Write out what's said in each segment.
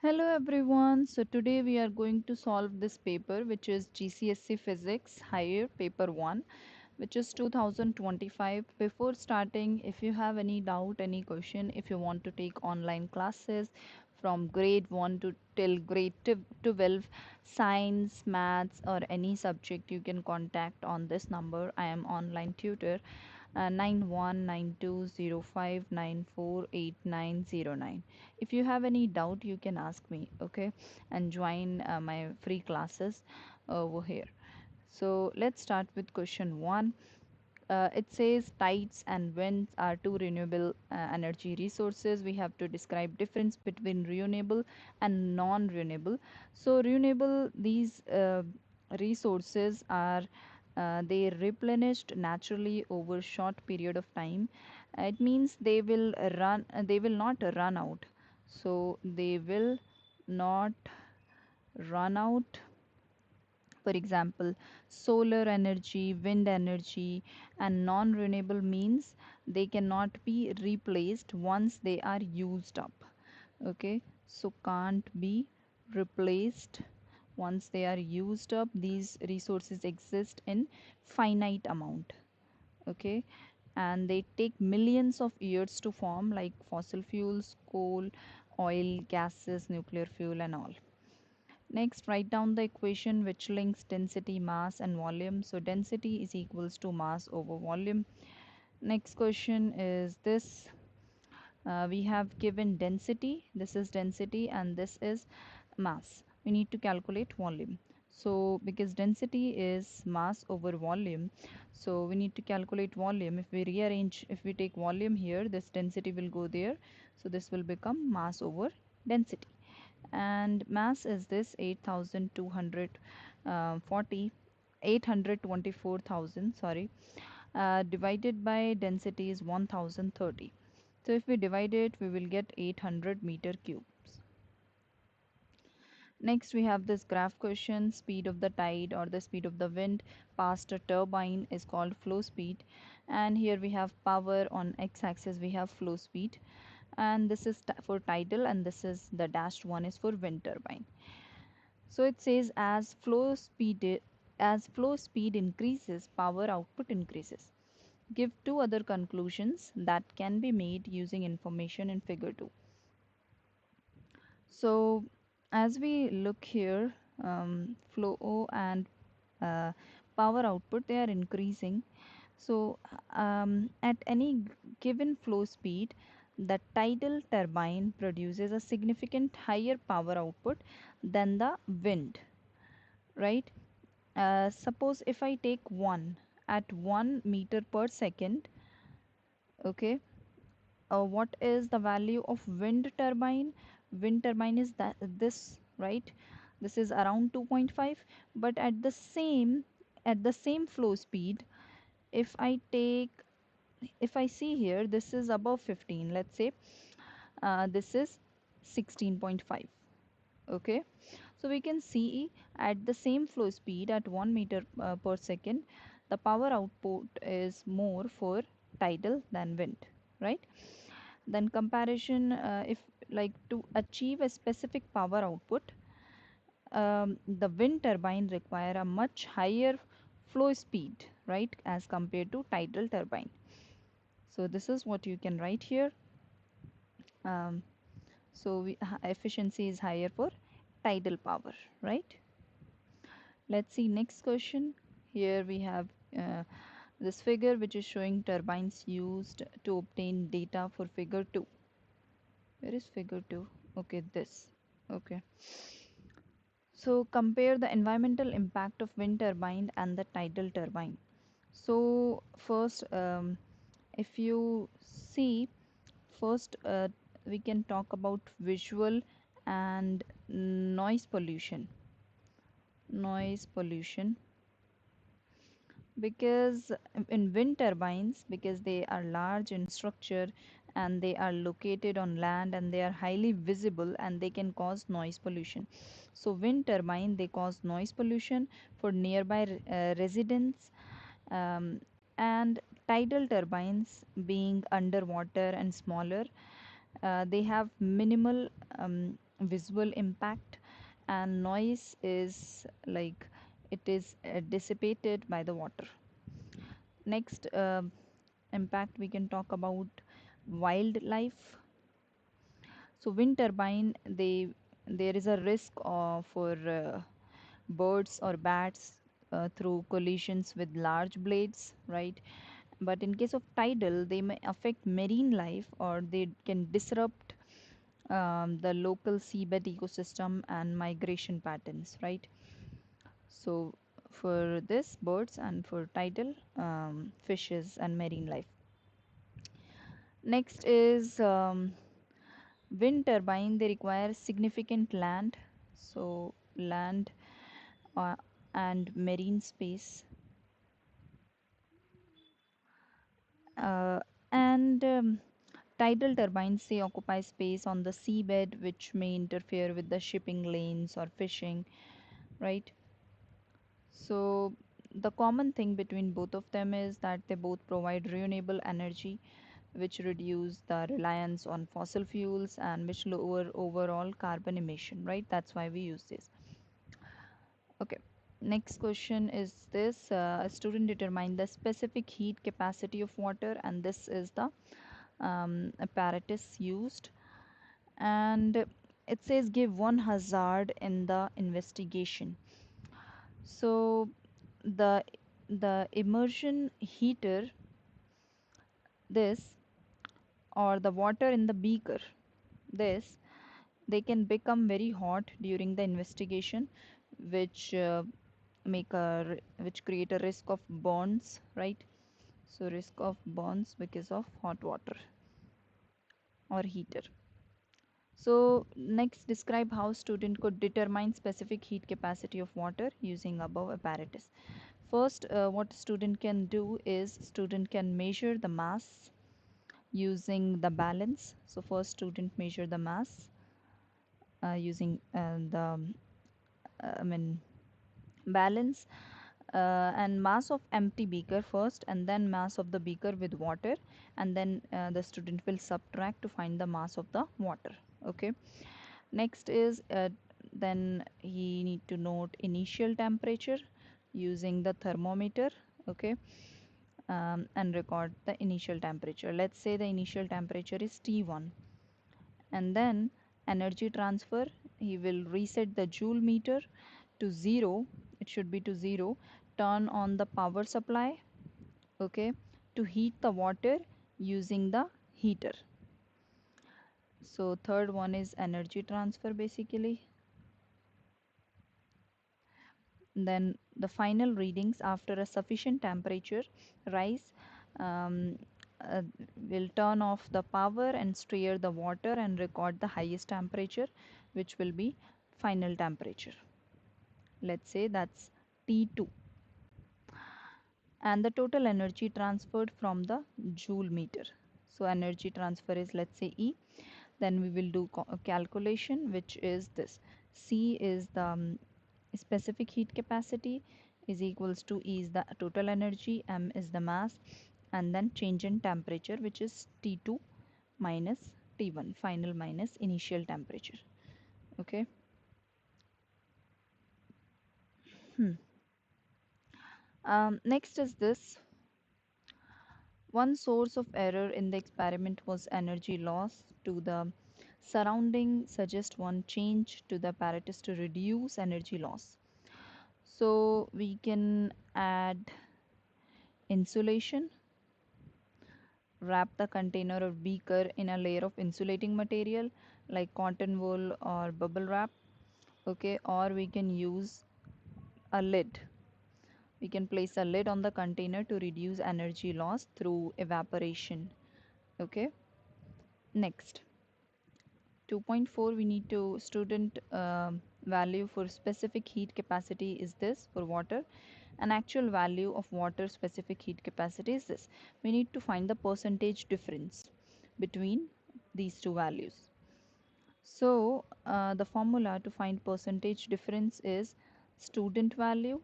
Hello everyone. So today we are going to solve this paper which is GCSE Physics Higher Paper 1 which is 2025. Before starting, if you have any doubt, any question, if you want to take online classes from grade 1 to till grade 12, science, maths or any subject, you can contact on this number. I am online tutor 919205948909. If you have any doubt, you can ask me, okay, and join my free classes over here. So let's start with question 1. It says tides and winds are two renewable energy resources. We have to describe difference between renewable and non-renewable. So renewable, these resources are they replenished naturally over short period of time. It means they will not run out. So they will not run out. For example, solar energy, wind energy, and non renewable means they cannot be replaced once they are used up. Okay, so can't be replaced once they are used up. These resources exist in finite amount. Okay, and they take millions of years to form, like fossil fuels, coal, oil, gases, nuclear fuel, and all. Next, write down the equation which links density, mass, and volume. So, density is equals to mass over volume. Next question is this. We have given density. This is density, and this is mass. We need to calculate volume. So, because density is mass over volume, so we need to calculate volume. If we rearrange, if we take volume here, this density will go there. So, this will become mass over density, and mass is this 8,240 824,000, sorry, divided by density is 1030. So if we divide it, we will get 800 meter cubes. Next, we have this graph question. Speed of the tide or the speed of the wind past a turbine is called flow speed, and here we have power. On x-axis we have flow speed, and this is for tidal, and this is the dashed one is for wind turbine. So it says as flow speed increases, power output increases. Give two other conclusions that can be made using information in figure 2. So as we look here, flow and uh, power output, they are increasing. So at any given flow speed, the tidal turbine produces a significant higher power output than the wind, right? Suppose if I take 1 at 1 meter per second, okay, what is the value of wind turbine? Wind turbine is that this, right? This is around 2.5, but at the same flow speed, if I take, if I see here, this is above 15, let's say, this is 16.5. Okay, so we can see at the same flow speed at 1 meter per second, the power output is more for tidal than wind, right? Then comparison, if like to achieve a specific power output, the wind turbine require a much higher flow speed, right, as compared to tidal turbine. So this is what you can write here. um, efficiency is higher for tidal power, right? Let's see next question. Here we have this figure which is showing turbines used to obtain data for figure 2. Where is figure 2? Okay, this. Okay. So compare the environmental impact of wind turbine and the tidal turbine. So first, if you see, first we can talk about visual and noise pollution. Noise pollution, because in wind turbines, because they are large in structure and they are located on land and they are highly visible and they can cause noise pollution. So wind turbine, they cause noise pollution for nearby residents, um, and tidal turbines, being underwater and smaller, they have minimal visual impact, and noise is like it is dissipated by the water. Next impact we can talk about wildlife. So wind turbine, there is a risk for birds or bats through collisions with large blades, right? But in case of tidal, they may affect marine life, or they can disrupt the local seabed ecosystem and migration patterns, right? So for this, birds, and for tidal, fishes and marine life. Next is wind turbine. They require significant land, so land uh, and marine space, uh, and tidal turbines, they occupy space on the seabed, which may interfere with the shipping lanes or fishing, right? So the common thing between both of them is that they both provide renewable energy, which reduce the reliance on fossil fuels and which lower overall carbon emission, right? That's why we use this. Okay. Next question is this: a student determine the specific heat capacity of water, and this is the apparatus used. And it says give one hazard in the investigation. So the immersion heater, this, or the water in the beaker, this, they can become very hot during the investigation, which which create a risk of burns, right? So risk of burns because of hot water or heater. So next, describe how student could determine specific heat capacity of water using above apparatus. First, what student can do is student can measure the mass using the balance. So first student measure the mass using the I mean balance, and mass of empty beaker first, and then mass of the beaker with water, and then the student will subtract to find the mass of the water. Okay. Next is then he need to note initial temperature using the thermometer. Okay. And record the initial temperature. Let's say the initial temperature is T1. And then energy transfer, he will reset the joule meter to 0. It should be to 0. Turn on the power supply, okay, to heat the water using the heater. So third one is energy transfer basically. Then the final readings after a sufficient temperature rise, um, uh, will turn off the power and stir the water and record the highest temperature, which will be final temperature. Let's say that's T2, and the total energy transferred from the joule meter. So energy transfer is, let's say, E. Then we will do a calculation, which is this: C is the specific heat capacity, is equals to E is the total energy, M is the mass, and then change in temperature, which is T2 minus T1, final minus initial temperature. Okay. Next is this: one source of error in the experiment was energy loss to the surrounding. Suggest one change to the apparatus to reduce energy loss. So we can add insulation, wrap the container or beaker in a layer of insulating material like cotton wool or bubble wrap. Okay, or we can use a lid. We can place a lid on the container to reduce energy loss through evaporation. Okay. Next, 2.4, we need to student value for specific heat capacity is this for water, and actual value of water specific heat capacity is this. We need to find the percentage difference between these two values. So the formula to find percentage difference is student value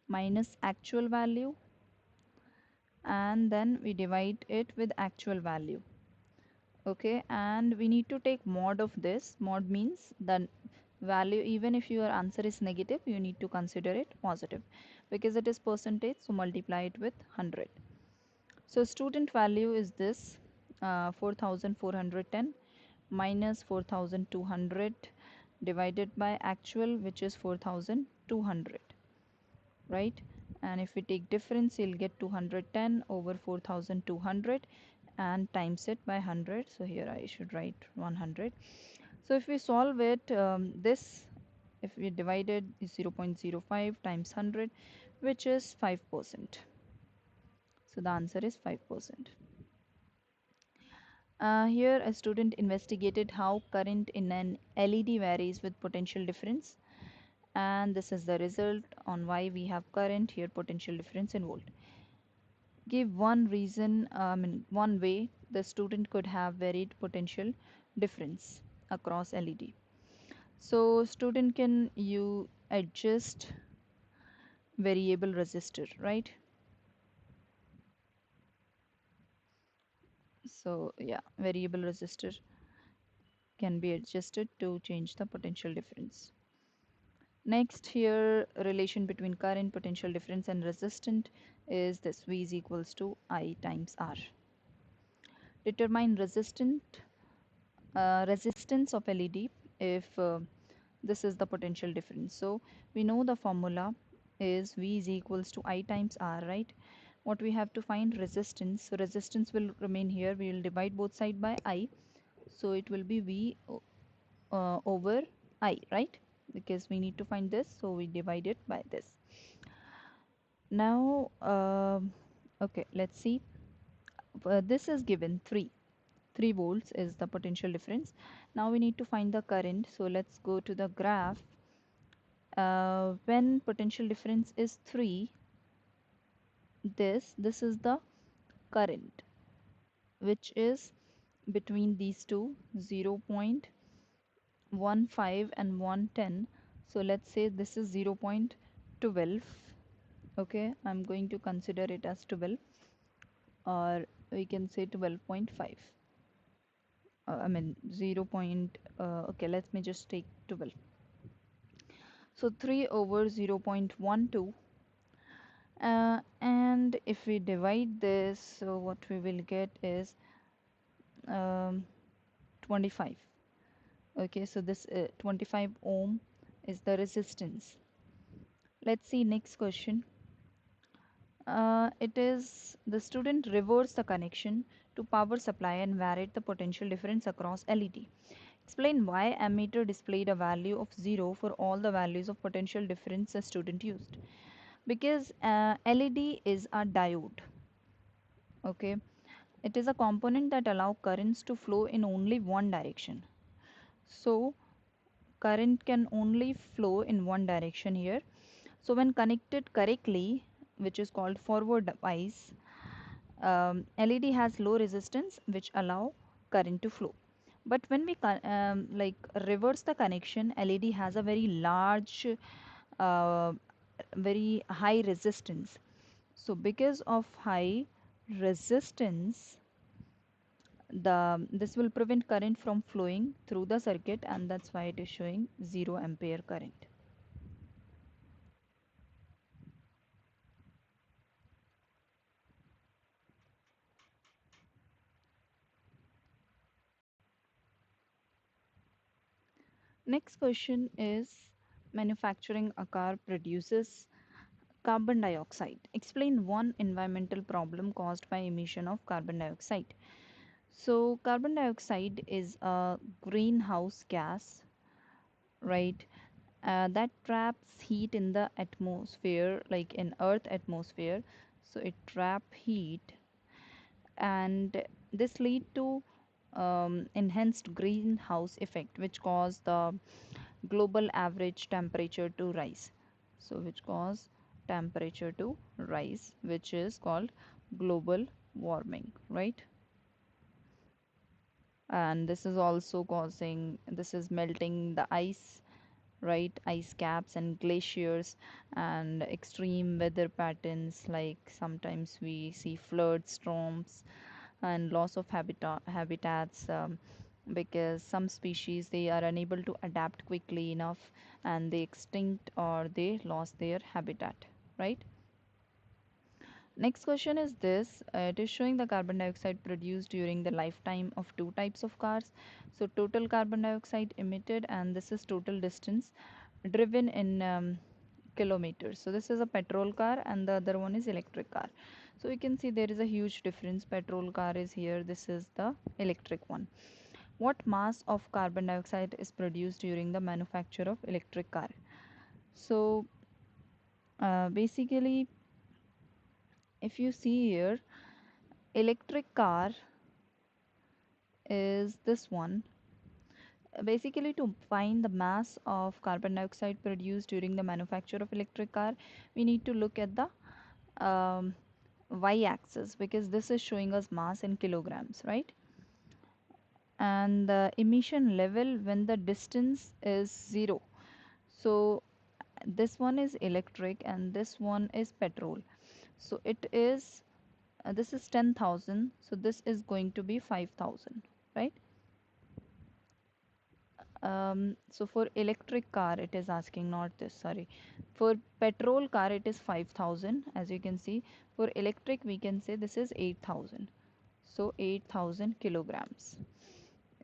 minus actual value, and then we divide it with actual value. Okay, and we need to take mod of this. Mod means the value, even if your answer is negative, you need to consider it positive because it is percentage, so multiply it with 100. So student value is this, 4410 minus 4200 divided by actual, which is 4200, right? And if we take difference, you'll get 210 over 4200 and times it by 100. So here I should write 100. So if we solve it, this, if we divide it, is 0.05 times 100, which is 5%. So the answer is 5%. Here a student investigated how current in an LED varies with potential difference, and this is the result on why we have current here, potential difference in volt. Give one reason, one way the student could have varied potential difference across LED. So student can you adjust variable resistor, right? So yeah, variable resistor can be adjusted to change the potential difference. Next here, relation between current, potential difference and resistant is this: V is equals to I times R. Determine resistance of LED if this is the potential difference. So we know the formula is V is equals to I times R, right? What we have to find resistance. So resistance will remain here. We will divide both side by I. So it will be over I, right? Because we need to find this, so we divide it by this. Now, okay, let's see. This is given 3 volts is the potential difference. Now we need to find the current. So let's go to the graph. When potential difference is 3, this is the current, which is between these two, 0.15 and 110. So let's say this is 0.12. Okay, I'm going to consider it as 12, or we can say 12.5. I mean 0. Okay, let me just take 12. So 3 over 0.12, and if we divide this, so what we will get is um, 25. Okay, so this 25 ohm is the resistance. Let's see next question. It is the student reversed the connection to power supply and varied the potential difference across LED. Explain why ammeter displayed a value of 0 for all the values of potential difference the student used. Because LED is a diode. Okay, it is a component that allow currents to flow in only one direction. So current can only flow in one direction here. So when connected correctly, which is called forward bias, LED has low resistance which allow current to flow. But when we like reverse the connection, LED has a very large, uh, very high resistance. So because of high resistance, the this will prevent current from flowing through the circuit, and that's why it is showing 0 ampere current. Next question is, manufacturing a car produces carbon dioxide. Explain one environmental problem caused by emission of carbon dioxide. So carbon dioxide is a greenhouse gas, right? That traps heat in the atmosphere, like in earth atmosphere. So it trap heat, and this lead to enhanced greenhouse effect, which cause the global average temperature to rise. So which cause temperature to rise, which is called global warming, right? And this is also causing, this is melting the ice, right? Ice caps and glaciers, and extreme weather patterns, like sometimes we see flood storms, and loss of habitats, because some species they are unable to adapt quickly enough and they extinct or they lost their habitat, right? Next question is this. It is showing the carbon dioxide produced during the lifetime of two types of cars. So total carbon dioxide emitted, and this is total distance driven in kilometers. So this is a petrol car and the other one is electric car. So you can see there is a huge difference. Petrol car is here, this is the electric one. What mass of carbon dioxide is produced during the manufacture of electric car? So basically, if you see here, electric car is this one. Basically, to find the mass of carbon dioxide produced during the manufacture of electric car, we need to look at the um, y-axis, because this is showing us mass in kilograms, right? And the emission level when the distance is 0. So this one is electric and this one is petrol. So it is this is 10,000, so this is going to be 5,000, right? So for electric car it is asking, not this, sorry. For petrol car it is 5,000, as you can see. For electric we can say this is 8,000. So 8,000 kilograms.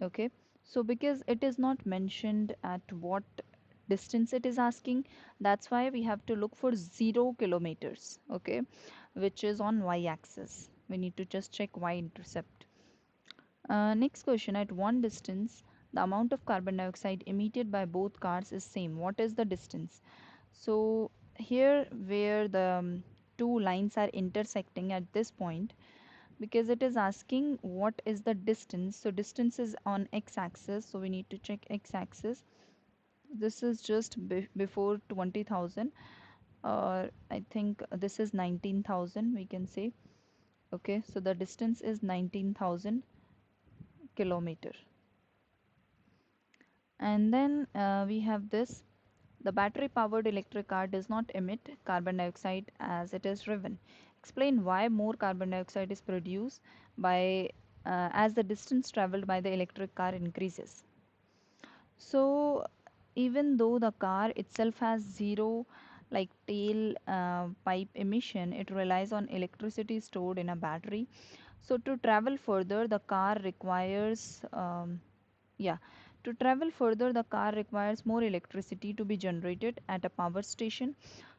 Okay. So because it is not mentioned at what distance it is asking, that's why we have to look for 0 kilometers. Okay. Which is on y-axis. We need to just check y-intercept. Next question, at one distance, the amount of carbon dioxide emitted by both cars is same. What is the distance? So here where the two lines are intersecting at this point, because it is asking what is the distance. So distance is on x-axis, so we need to check x-axis. This is just before 20,000, or I think this is 19,000, we can say. Okay, so the distance is 19,000 kilometer. And then we have this. The battery powered electric car does not emit carbon dioxide as it is driven. Explain why more carbon dioxide is produced by as the distance traveled by the electric car increases. So even though the car itself has zero like tail pipe emission, it relies on electricity stored in a battery. So to travel further, the car requires yeah. To travel further, the car requires more electricity to be generated at a power station.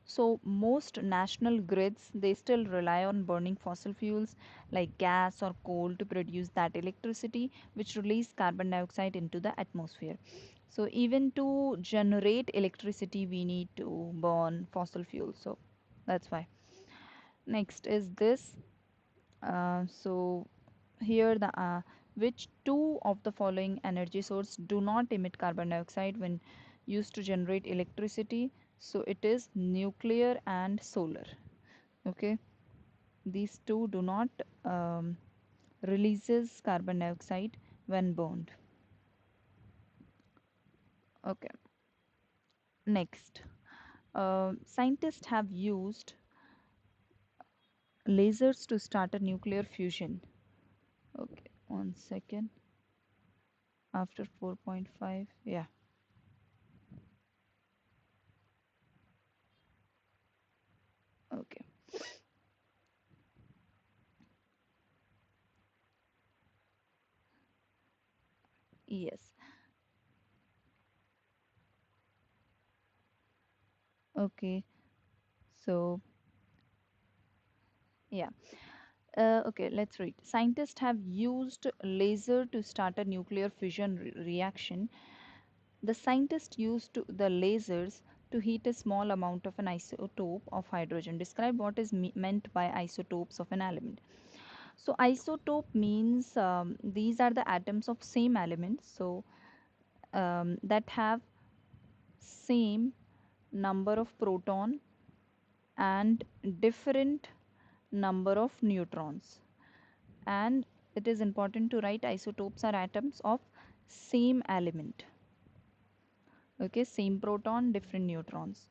So most national grids they still rely on burning fossil fuels like gas or coal to produce that electricity, which release carbon dioxide into the atmosphere. So even to generate electricity, we need to burn fossil fuels. So that's why. Next is this. So here the which two of the following energy source do not emit carbon dioxide when used to generate electricity? So it is nuclear and solar. Okay, these two do not um, releases carbon dioxide when burned. Okay, next, scientists have used lasers to start a nuclear fusion. Okay, 1 second. After 4.5, yeah. Okay. Yes. Okay. So, yeah. Okay, let's read. Scientists have used laser to start a nuclear fusion reaction. The scientists used the lasers to heat a small amount of an isotope of hydrogen. Describe what is meant by isotopes of an element. So, isotope means these are the atoms of same element. So, that have same number of proton and different number of neutrons. And it is important to write isotopes are atoms of same element. Okay, same proton, different neutrons.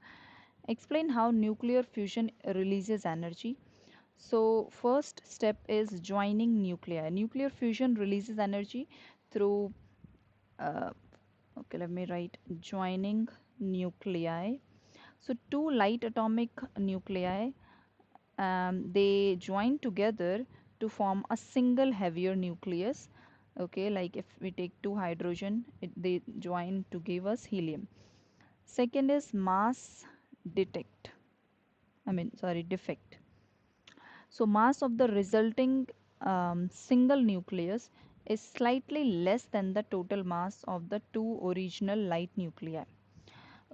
Explain how nuclear fusion releases energy. So first step is joining nuclei. Nuclear fusion releases energy through uh, okay, let me write joining nuclei. So two light atomic nuclei, they join together to form a single heavier nucleus. Okay, like if we take two hydrogen, they join to give us helium. Second is mass detect. I mean, sorry, defect. So mass of the resulting single nucleus is slightly less than the total mass of the two original light nuclei.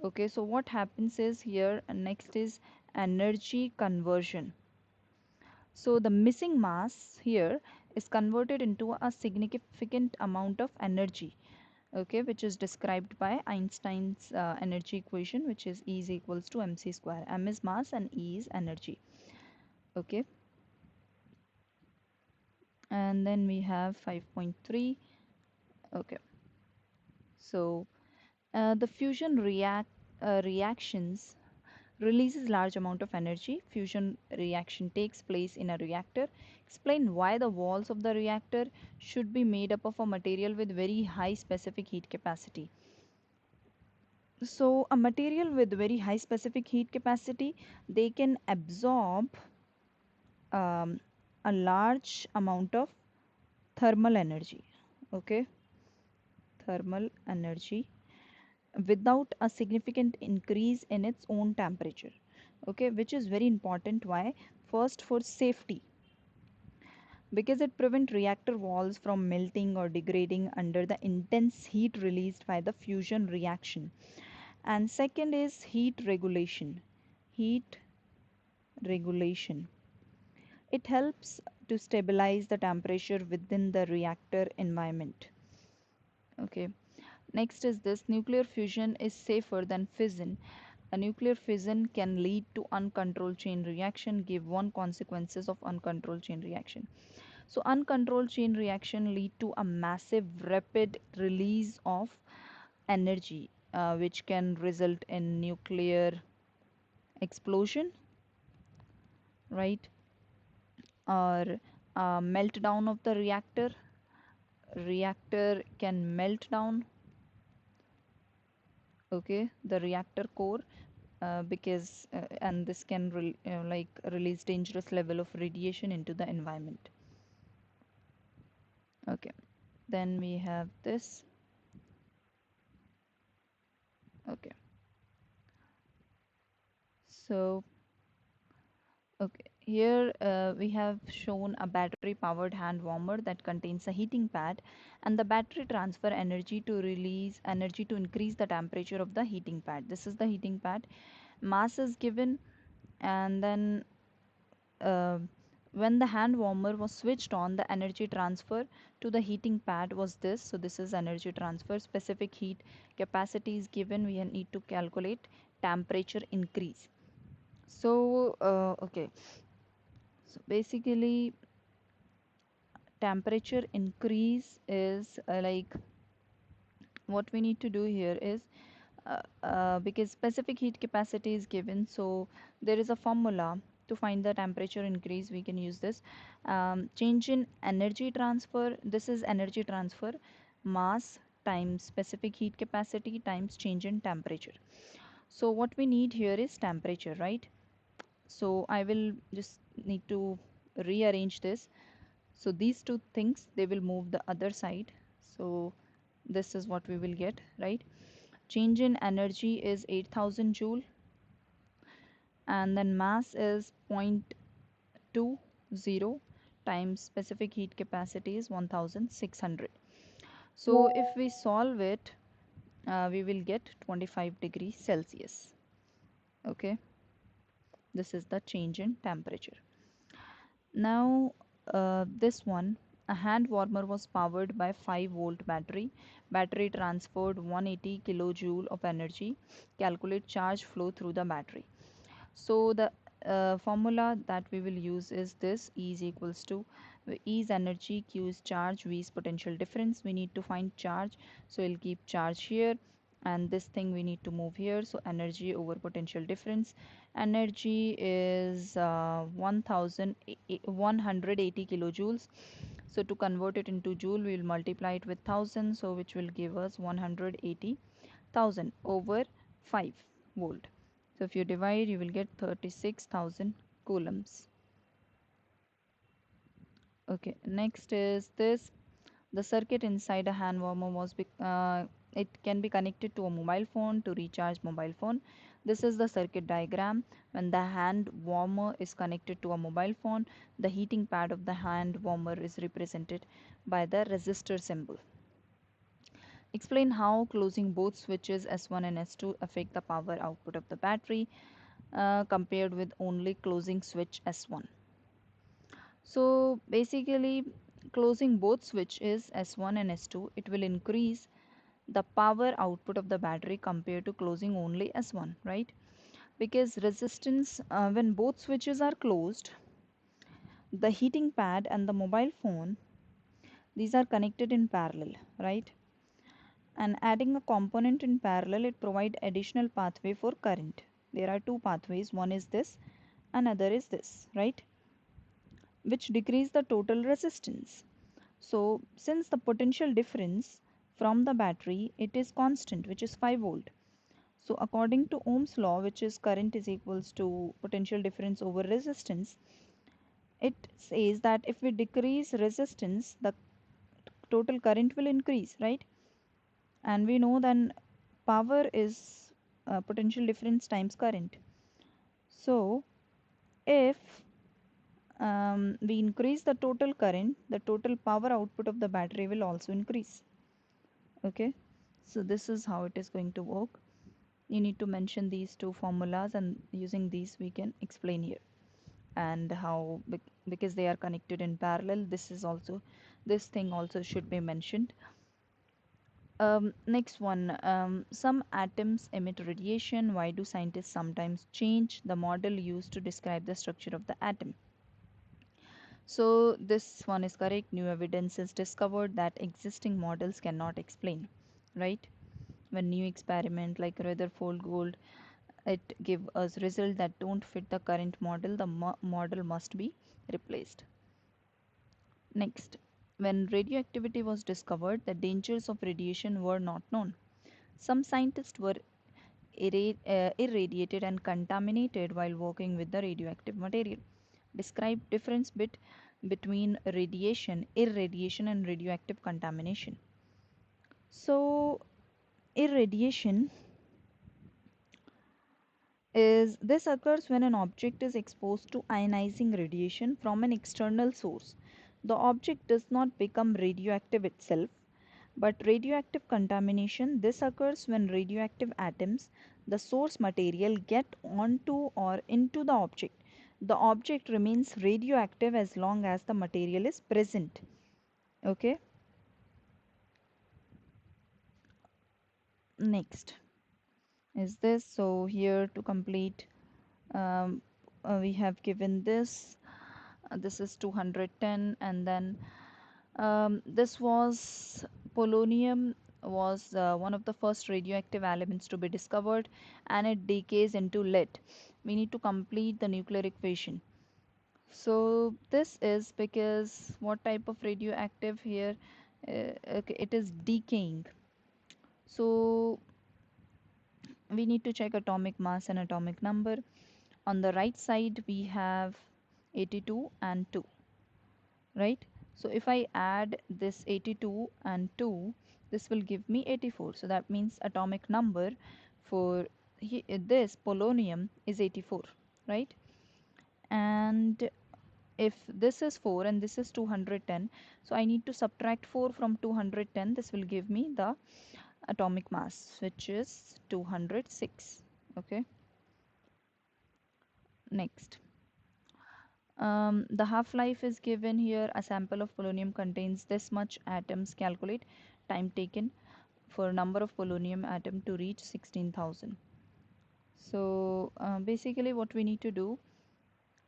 Okay, so what happens is here next is energy conversion. So the missing mass here is converted into a significant amount of energy, okay, which is described by Einstein's energy equation, which is E is equals to mc square. M is mass and E is energy. Okay, and then we have 5.3. Okay, so the reactions releases large amount of energy. Fusion reaction takes place in a reactor. Explain why the walls of the reactor should be made up of a material with very high specific heat capacity. So a material with very high specific heat capacity, they can absorb um, a large amount of thermal energy. Okay, thermal energy without a significant increase in its own temperature. Okay, which is very important. Why? First, for safety, because it prevents reactor walls from melting or degrading under the intense heat released by the fusion reaction. And second is heat regulation. Heat regulation, it helps to stabilize the temperature within the reactor environment. Okay, next is this: nuclear fusion is safer than fission. A nuclear fission can lead to uncontrolled chain reaction. Give one consequences of uncontrolled chain reaction. So uncontrolled chain reaction lead to a massive rapid release of energy, which can result in nuclear explosion, right? Or meltdown of the reactor. Reactor can melt down, okay, the reactor core, because and this can like release dangerous level of radiation into the environment. Okay, then we have this. Okay, so okay, here we have shown a battery powered hand warmer that contains a heating pad, and the battery transfer energy to release energy to increase the temperature of the heating pad. This is the heating pad. Mass is given, and then uh, when the hand warmer was switched on, the energy transfer to the heating pad was this. So this is energy transfer. Specific heat capacity is given. We need to calculate temperature increase. So okay, so basically temperature increase is like what we need to do here is because specific heat capacity is given, so there is a formula to find the temperature increase. We can use this change in energy transfer. This is energy transfer, mass times specific heat capacity times change in temperature. So what we need here is temperature, right? So I will just need to rearrange this. So these two things, they will move the other side. So this is what we will get, right? Change in energy is 8000 joule, and then mass is 0.20 times specific heat capacity is 1600. So if we solve it, we will get 25 degrees Celsius. Okay, this is the change in temperature. Now, this one, a hand warmer was powered by 5-volt battery. Battery transferred 180 kilojoule of energy. Calculate charge flow through the battery. So the formula that we will use is this: E is equals to E is energy, Q is charge, V is potential difference. We need to find charge, so we'll keep charge here, and this thing we need to move here. So energy over potential difference. Energy is 1180 kilojoules. So to convert it into joule, we will multiply it with 1000, so which will give us 180,000 over 5 volt. So if you divide, you will get 36,000 coulombs. Okay, next is this. The circuit inside a hand warmer it can be connected to a mobile phone to recharge mobile phone. This is the circuit diagram. When the hand warmer is connected to a mobile phone, the heating pad of the hand warmer is represented by the resistor symbol. Explain how closing both switches S1 and S2 affect the power output of the battery compared with only closing switch S1. So basically, closing both switches S1 and S2, it will increase the power output of the battery compared to closing only S1, right? Because resistance, when both switches are closed, the heating pad and the mobile phone, these are connected in parallel, right? And adding a component in parallel, it provide additional pathway for current. There are two pathways, one is this, another is this, right? Which decrease the total resistance. So since the potential difference from the battery, it is constant, which is 5 volt. So according to Ohm's law, which is current is equals to potential difference over resistance, it says that if we decrease resistance, the total current will increase, right? And we know then power is potential difference times current. So if we increase the total current, the total power output of the battery will also increase. Okay, so this is how it is going to work. You need to mention these two formulas, and using these we can explain here. And how, because they are connected in parallel, this thing also should be mentioned. Next one, some atoms emit radiation. Why do scientists sometimes change the model used to describe the structure of the atom? So this one is correct. New evidence is discovered that existing models cannot explain, right? When new experiment like Rutherford Gold, it give us result that don't fit the current model, the model must be replaced. Next, when radioactivity was discovered, the dangers of radiation were not known. Some scientists were irradiated and contaminated while working with the radioactive material. Describe difference between radiation, irradiation and radioactive contamination. So irradiation is this occurs when an object is exposed to ionizing radiation from an external source. The object does not become radioactive itself, but radioactive contamination, this occurs when radioactive atoms, the source material, get onto or into the object. The object remains radioactive as long as the material is present. Okay, next is this. So here to complete, um, we have given this. This is 210, and then this was polonium was one of the first radioactive elements to be discovered, and it decays into lead. We need to complete the nuclear equation. So this is because what type of radioactive here? Okay, it is decaying. So we need to check atomic mass and atomic number. On the right side we have 82 and 2, right? So if I add this 82 and 2, this will give me 84. So that means atomic number for this polonium is 84, right? And if this is 4 and this is 210, so I need to subtract 4 from 210. This will give me the atomic mass, which is 206. Okay, next. The half-life is given here. A sample of polonium contains this much atoms. Calculate time taken for number of polonium atom to reach 16,000. So basically what we need to do,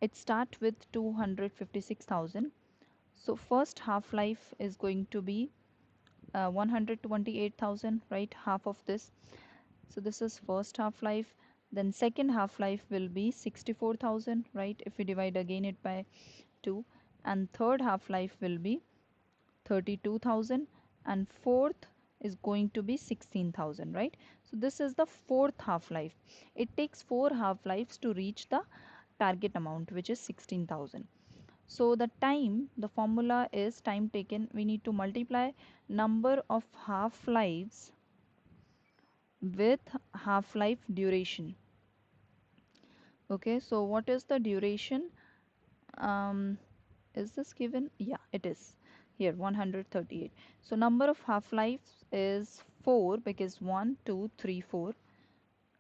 it start with 256,000. So first half-life is going to be 128,000, right? Half of this. So this is first half life. Then second half life will be 64,000, right? If we divide again it by 2. And third half life will be 32,000, and fourth is going to be 16,000, right? So this is the fourth half life. It takes 4 half lives to reach the target amount, which is 16,000. So the time, the formula is time taken. We need to multiply number of half lives with half life duration. Okay, so what is the duration? um, is this given? Yeah, it is here, 138. So number of half lives is 4, because 1 2 3 4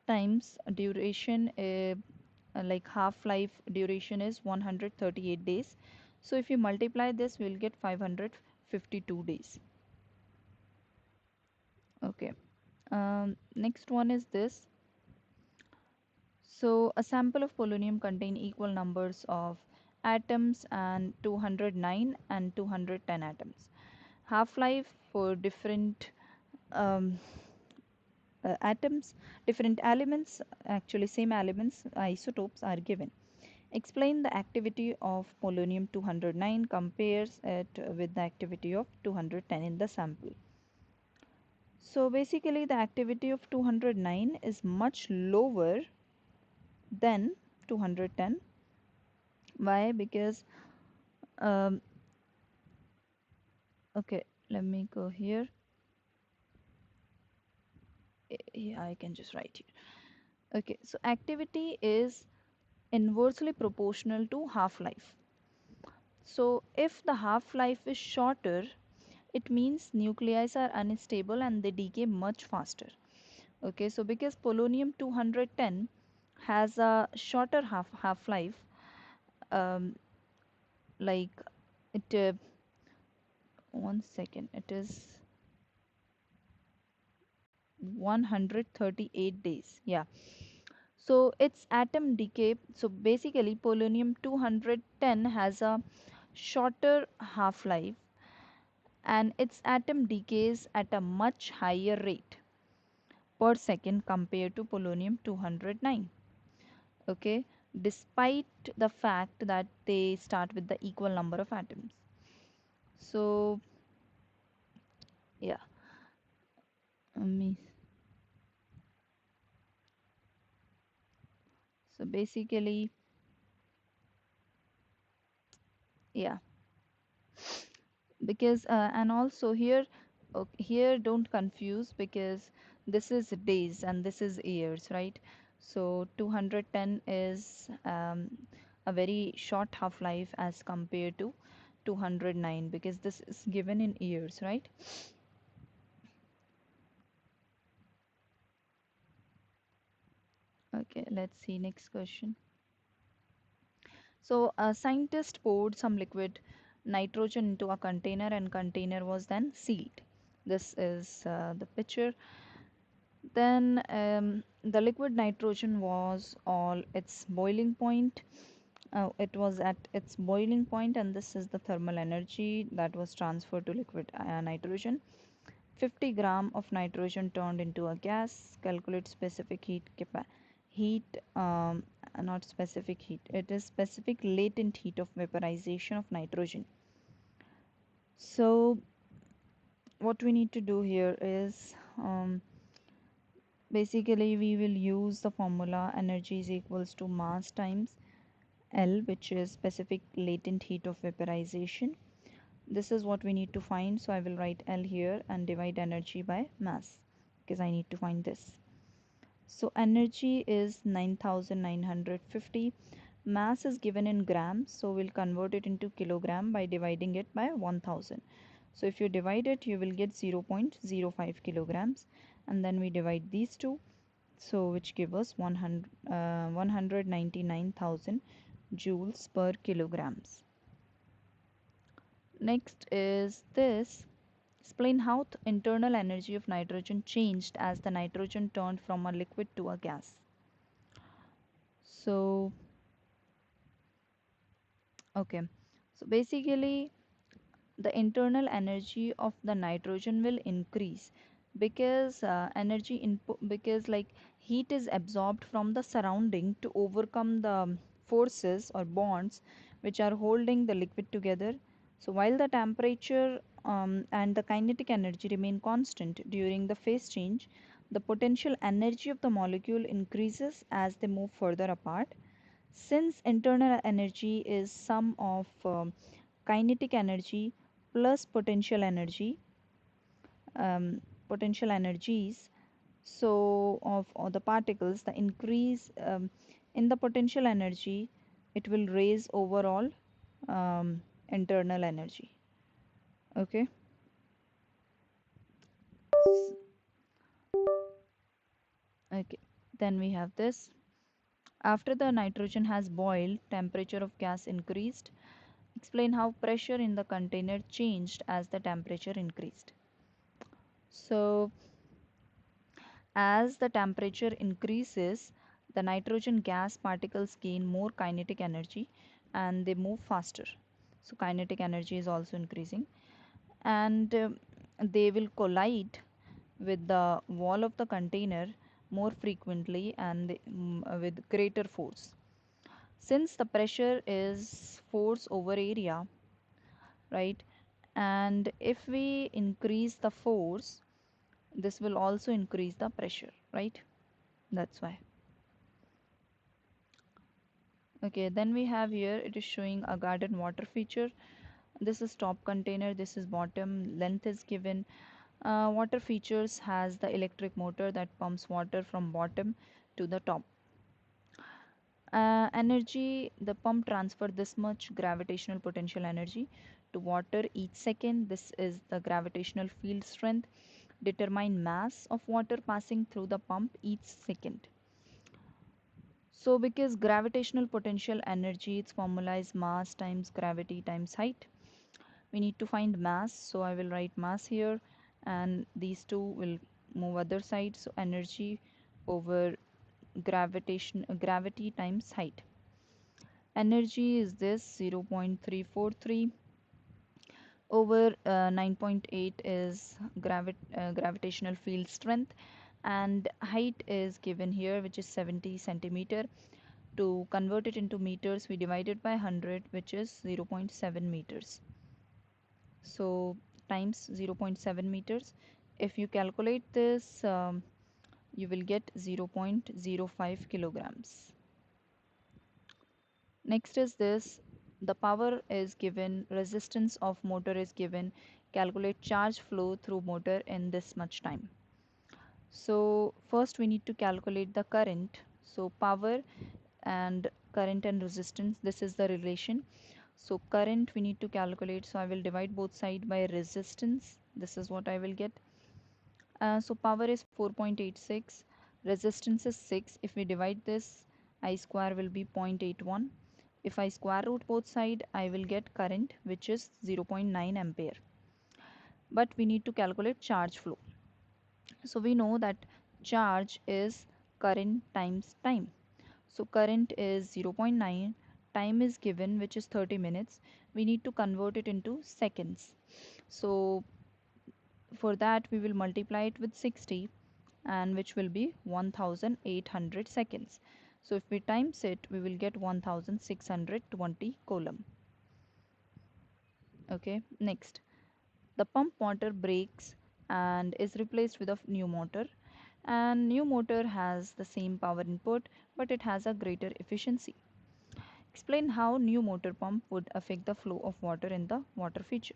times duration, like half life duration is 138 days. So if you multiply this, we'll get 552 days. Okay. Next one is this. So a sample of polonium contain equal numbers of atoms and 209 and 210 atoms. Half life for different um, atoms, different elements, actually same elements, isotopes are given. Explain the activity of polonium 209, compares it with the activity of 210 in the sample. So basically the activity of 209 is much lower than 210. Why? Because um, okay, let me go here. Yeah, I can just write here. Okay, so activity is inversely proportional to half life. So if the half life is shorter, it means nuclei are unstable and they decay much faster. Okay, so because polonium 210 has a shorter half life, um, like it 1 second, it is 138 days. Yeah. So its atom decay, so basically polonium 210 has a shorter half life and its atom decays at a much higher rate per second compared to polonium 209. Okay, despite the fact that they start with the equal number of atoms. So yeah, um, so basically, yeah, because and also here, here don't confuse, because this is days and this is years, right? So 210 is a very short half life as compared to 209, because this is given in years, right? Okay, let's see next question. So a scientist poured some liquid nitrogen into a container, and container was then sealed. This is the picture. Then the liquid nitrogen was all its boiling point. It was at its boiling point, and this is the thermal energy that was transferred to liquid nitrogen. 50 gram of nitrogen turned into a gas. Calculate specific heat, not specific heat. It is specific latent heat of vaporization of nitrogen. So what we need to do here is, basically we will use the formula energy is equals to mass times L, which is specific latent heat of vaporization. This is what we need to find, so I will write L here and divide energy by mass, because I need to find this. So energy is 9950. Mass is given in grams, so we'll convert it into kilogram by dividing it by 1000. So if you divide it, you will get 0.05 kilograms, and then we divide these two, so which give us 199,000 joules per kilograms. Next is this. Explain how the internal energy of nitrogen changed as the nitrogen turned from a liquid to a gas. So, okay. So basically, the internal energy of the nitrogen will increase because energy input, because like heat is absorbed from the surrounding to overcome the forces or bonds which are holding the liquid together. So while the temperature and the kinetic energy remain constant during the phase change, the potential energy of the molecule increases as they move further apart. Since internal energy is sum of kinetic energy plus um, potential energies, so of the particles, the increase in the potential energy, it will raise overall internal energy. Okay. Okay, then we have this. After the nitrogen has boiled, temperature of gas increased. Explain how pressure in the container changed as the temperature increased. So as the temperature increases, the nitrogen gas particles gain more kinetic energy and they move faster. So, kinetic energy is also increasing, and they will collide with the wall of the container more frequently and with greater force. Since the pressure is force over area, right? And if we increase the force, this will also increase the pressure, right? That's why. Okay, then we have here, it is showing a garden water feature. This is top container, this is bottom, length is given. Water features has the electric motor that pumps water from bottom to the top. Energy, the pump transfer this much gravitational potential energy to water each second. This is the gravitational field strength. Determine mass of water passing through the pump each second. So because gravitational potential energy, its formula is mass times gravity times height. We need to find mass, so I will write mass here, and these two will move other side. So energy over gravity times height. Energy is this 0.343 over 9.8 is gravitational field strength, and height is given here, which is 70 centimeter. To convert it into meters, we divide it by 100, which is 0.7 meters. So times 0.7 meters. If you calculate this, you will get 0.05 kilograms. Next is this, the power is given, resistance of motor is given, calculate charge flow through motor in this much time. So first we need to calculate the current. So power and current and resistance, this is the relation. So current we need to calculate, so I will divide both side by resistance. This is what I will get. So power is 4.86, resistance is 6. If we divide this, I square will be 0.81. If I square root both side, I will get current, which is 0.9 ampere. But we need to calculate charge flow. So we know that charge is current times time. So current is 0.9, time is given, which is 30 minutes. We need to convert it into seconds. So for that we will multiply it with 60, and which will be 1800 seconds. So if we times it, we will get 1620 coulomb. Okay, next, the pump motor breaks and is replaced with a new motor, and new motor has the same power input, but it has a greater efficiency. Explain how new motor pump would affect the flow of water in the water feature.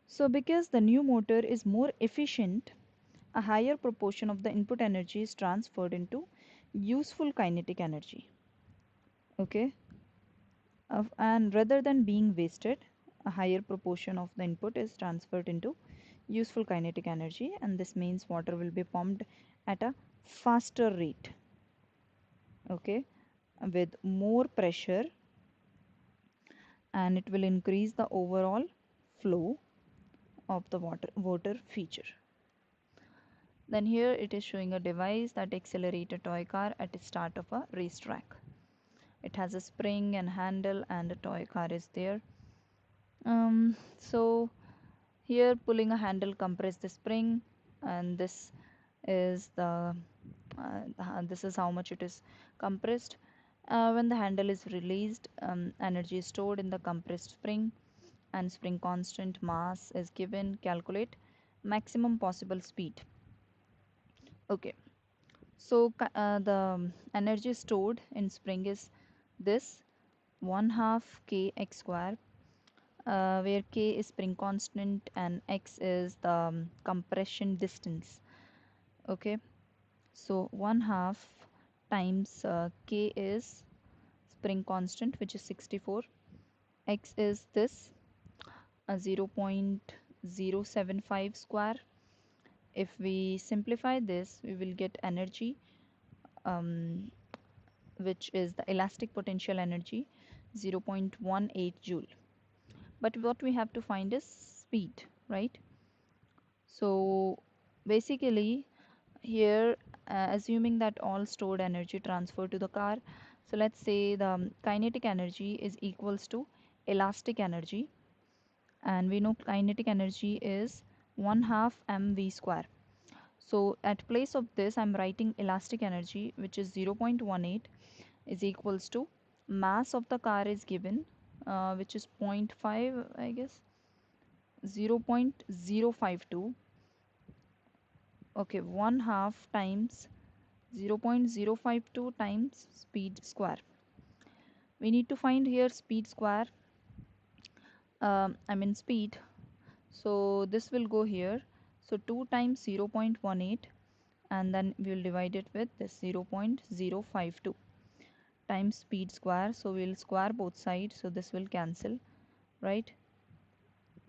So because the new motor is more efficient, a higher proportion of the input energy is transferred into useful kinetic energy. Okay, and rather than being wasted, a higher proportion of the input is transferred into useful kinetic energy, and this means water will be pumped at a faster rate. Okay, with more pressure, and it will increase the overall flow of the water feature. Then here it is showing a device that accelerates a toy car at the start of a racetrack. It has a spring and handle, and a toy car is there. So here pulling a handle compress the spring, and is the this is how much it is compressed. When the handle is released, energy is stored in the compressed spring, and spring constant mass is given. Calculate maximum possible speed. Okay, so the energy stored in spring is this 1 half k x square, where k is spring constant and x is the compression distance. Okay, so 1 half times k is spring constant, which is 64. X is this 0.075 square. If we simplify this, we will get energy, um, which is the elastic potential energy, 0.18 joule. But what we have to find is speed, right? So basically here, assuming that all stored energy transferred to the car, so let's say the kinetic energy is equals to elastic energy, and we know kinetic energy is 1 half mv square. So at place of this I'm writing elastic energy, which is 0.18, is equals to mass of the car is given, which is zero point 0.5, I guess, 0.052. Okay, 1 half times 0.052 times speed square. We need to find here speed square, I mean speed. So this will go here. So 2 times 0.18, and then we will divide it with this 0.052 times speed square. So we will square both sides, so this will cancel, right?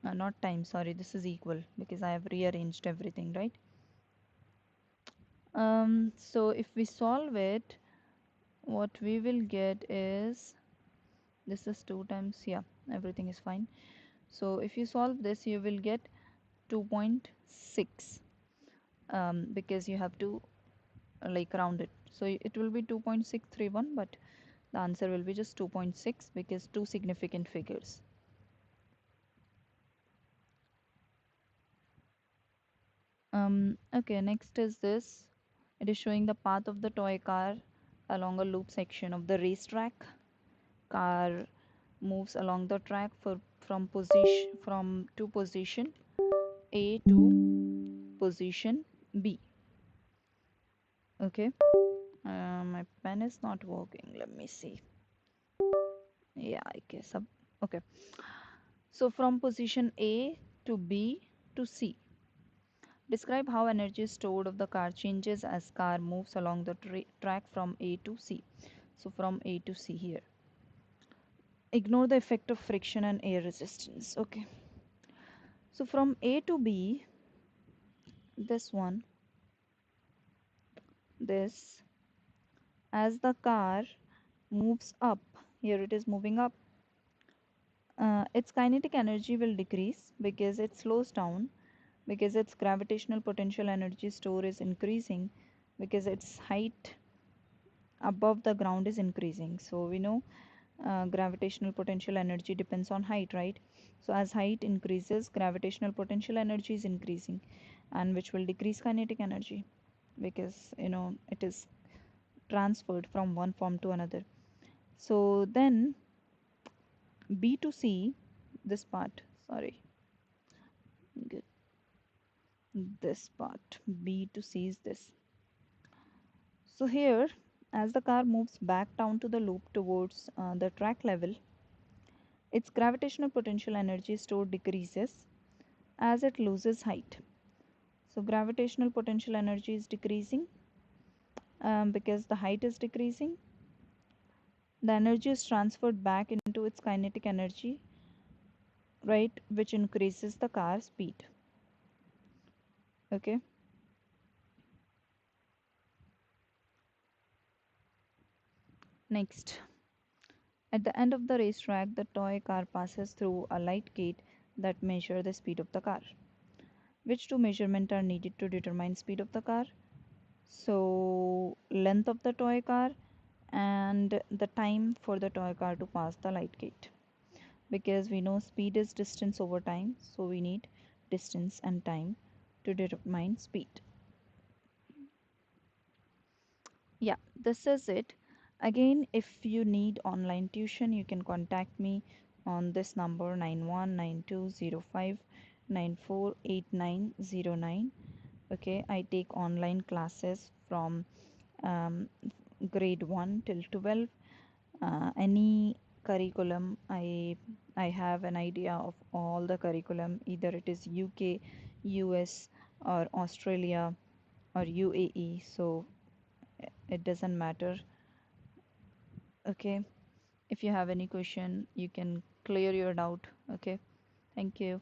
Not time, sorry, this is equal because I have rearranged everything, right? So if we solve it, what we will get is, this is 2 times, yeah, everything is fine. So if you solve this, you will get 2.6, because you have to like round it. So it will be 2.631, but the answer will be just 2.6 because two significant figures. Okay, next is this. It is showing the path of the toy car along a loop section of the racetrack. Car moves along the track from to position A to position B. Okay, my pen is not working. Let me see. Yeah, I guess. Okay, so from position A to B to C. Describe how energy stored of the car changes as car moves along the track from A to C. So from A to C here. Ignore the effect of friction and air resistance. Okay. So from A to B, this one, this, as the car moves up, here it is moving up, its kinetic energy will decrease because it slows down, because its gravitational potential energy store is increasing, because its height above the ground is increasing. So we know gravitational potential energy depends on height, right? So as height increases, gravitational potential energy is increasing, and which will decrease kinetic energy because it is transferred from one form to another. So then B to C, this part, sorry, good, this part, B to C is this. So here, as the car moves back down to the loop towards the track level, its gravitational potential energy stored decreases as it loses height. So gravitational potential energy is decreasing because the height is decreasing. The energy is transferred back into its kinetic energy, right, which increases the car speed. Okay. Next, at the end of the racetrack, the toy car passes through a light gate that measure the speed of the car. Which two measurements are needed to determine speed of the car? So length of the toy car and the time for the toy car to pass the light gate, because we know speed is distance over time, so we need distance and time to determine speed. Yeah, this is it. Again, if you need online tuition, you can contact me on this number 919205948909. Okay, I take online classes from um, grade 1 till 12. Any curriculum, I have an idea of all the curriculum, either it is UK, US, or Australia, or UAE. So it doesn't matter. Okay, if you have any question, you can clear your doubt. Okay, thank you.